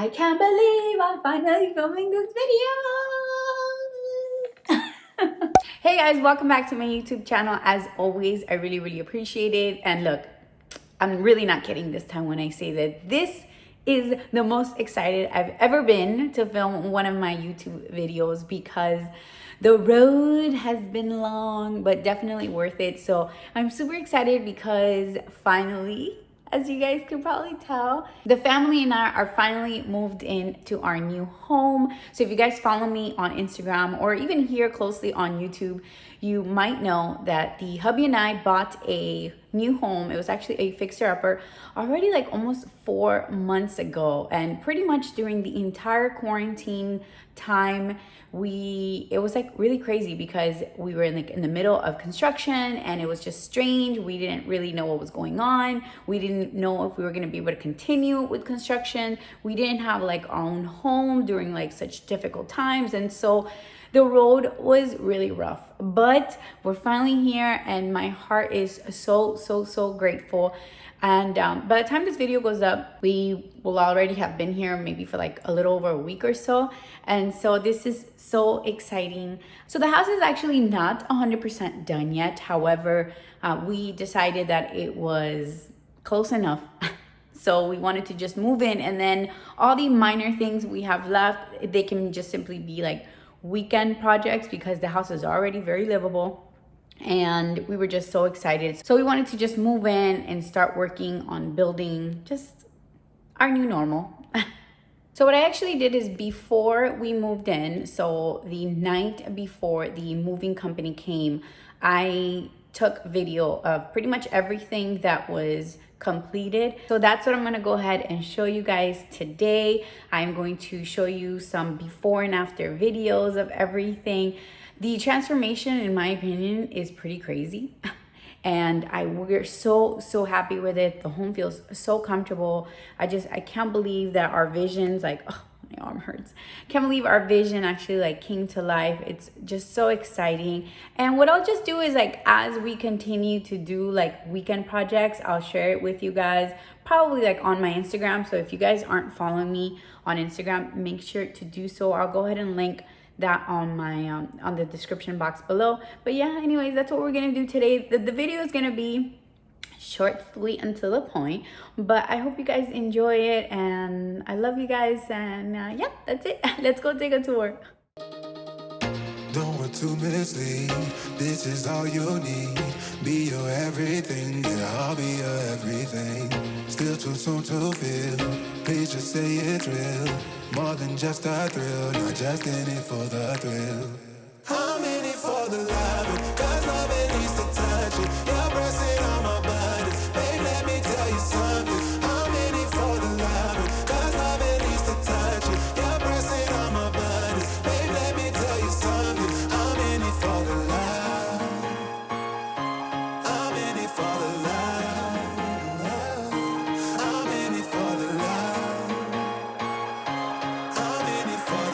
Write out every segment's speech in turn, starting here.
I can't believe I'm finally filming this video. Hey guys, welcome back to my YouTube channel. As always, I really appreciate it. And look, I'm really not kidding this time when I say that this is the most excited I've ever been to film one of my YouTube videos, because the road has been long, but definitely worth it. So I'm super excited because finally, as you guys can probably tell, the family and I are finally moved into our new home. So if you guys follow me on Instagram or even here closely on YouTube, you might know that the hubby and I bought a new home. It was actually a fixer-upper already like almost 4 months ago. And pretty much during the entire quarantine time, it was like really crazy because we were in the middle of construction, and it was just strange. We didn't really know what was going on. We didn't know if we were going to be able to continue with construction. We didn't have like our own home during like such difficult times, and so the road was really rough, but we're finally here and my heart is so grateful. And by the time this video goes up, we will already have been here maybe for like a little over a week or so. And so this is so exciting. So the house is actually not 100% done yet. However, we decided that it was close enough. So we wanted to just move in, and then all the minor things we have left, they can just simply be like weekend projects because the house is already very livable. And we were just so excited. So we wanted to just move in and start working on building just our new normal. So what I actually did is, before we moved in, so the night before the moving company came, I took video of pretty much everything that was completed. So that's what I'm gonna go ahead and show you guys today. I'm going to show you some before and after videos of everything. The transformation, in my opinion, is pretty crazy. And we're so happy with it. The home feels so comfortable. I can't believe that our visions, like, oh, my arm hurts. Can't believe our vision actually like came to life. It's just so exciting. And what I'll just do is, like, as we continue to do like weekend projects, I'll share it with you guys, probably like on my Instagram. So if you guys aren't following me on Instagram, make sure to do so. I'll go ahead and link that on my on the description box below. But yeah, anyways, that's what we're gonna do today. The video is gonna be short, sweet, and to the point, but I hope you guys enjoy it, and I love you guys. And yeah, that's it. Let's go take a tour. Don't want to mislead, this is all you need. Be your everything, yeah, I'll be your everything. Still too soon to feel, please just say it's real. More than just a thrill, not just in it for the thrill. I'm in it for the love, cause love needs to touch it. You're pressing on my buttons, babe, let me tell you something. I'm in it for the love, cause love needs to touch it. You're pressing on my buttons, babe, let me tell you something. I'm in it for the love. I'm in it for the love. I'm in it for the love. I'm in it for the love. I'm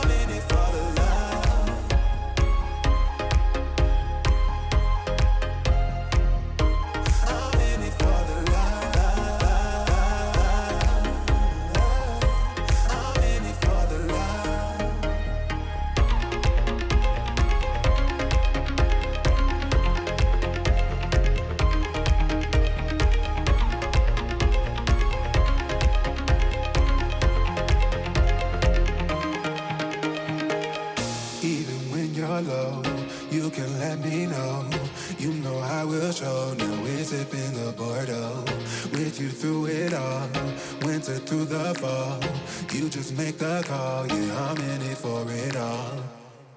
in it for the love. I'm in it for the love. I'm in it for the love. I'm in it for the love. Even when you're low, you can let me know. You know I will show. Now we're sipping the Bordeaux. With you through it all, winter through the fall. You just make the call, yeah, I'm in it for it all.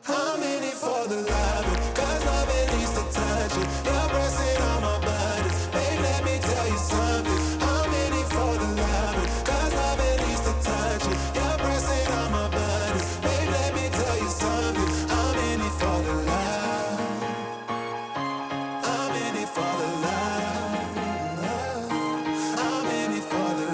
I'm in it for the love, cause love needs to touch it. You're pressing on my buttons, babe, let me tell you something. I'm in it for the love, cause love needs to touch it. You're pressing on my buttons, babe, let me tell you something. I'm in it for the love. I'm in it for the love. I'm in it for the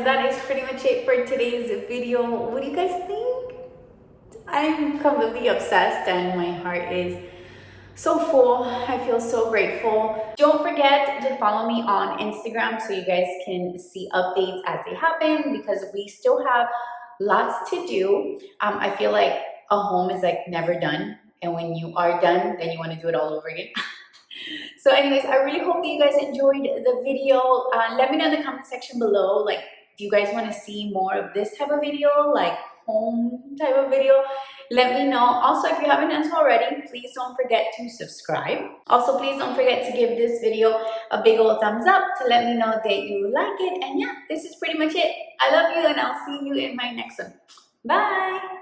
that is pretty much it for today's video. What do you guys think? I'm completely obsessed and my heart is so full. I feel so grateful. Don't forget to follow me on Instagram so you guys can see updates as they happen, because we still have lots to do. I feel like a home is like never done, and when you are done, then you want to do it all over again. So anyways, I really hope that you guys enjoyed the video. Let me know in the comment section below, like, do you guys want to see more of this type of video, like home type of video? Let me know. Also, if you haven't done so already, please don't forget to subscribe. Also, please don't forget to give this video a big old thumbs up to let me know that you like it. And yeah, this is pretty much it. I love you, and I'll see you in my next one. Bye!